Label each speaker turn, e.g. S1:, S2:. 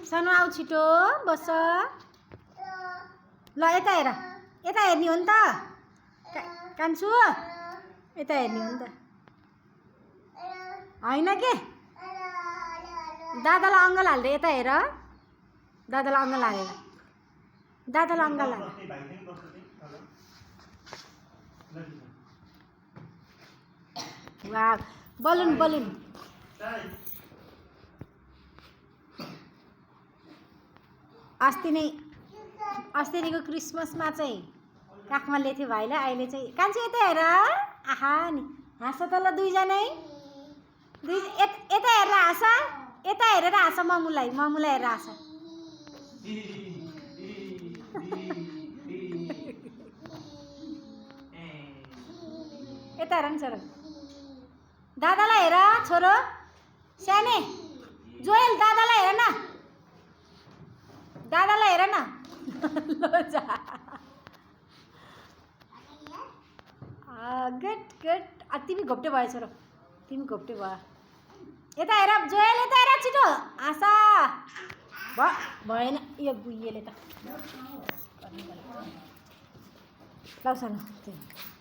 S1: सानो आऊ छिटो बस ल यता हेर यता हेर्ने हो नि त कान्छु यता हेर्ने हो नि त होइन के दादालाई अङ्गल हाल्दै यता हेर दादालाई अङ्गल हालेर दादालाई अङ्गल हाल वाह बलुन बलुन अस्तिको क्रिसमसमा चाहिँ काखमा ल्याएको थियो भाइलाई अहिले चाहिँ कान्छी यता हेर आहा नि हाँस त ल दुईजनै यता हेरेर हाँस यता हेरेर हाँस ममुलाई हेरेर हाँस यता हेर नि छोरो दादालाई हेर छोरो साने जोयल दादालाई हेर न दादालाई हेर न गुड गुड तिमी घोप्टे भयो छोरो तिमी घोप्टे भयो यता हेर जोयल यता हेर छिटो आशा भएन यो बुइएले त ल सानो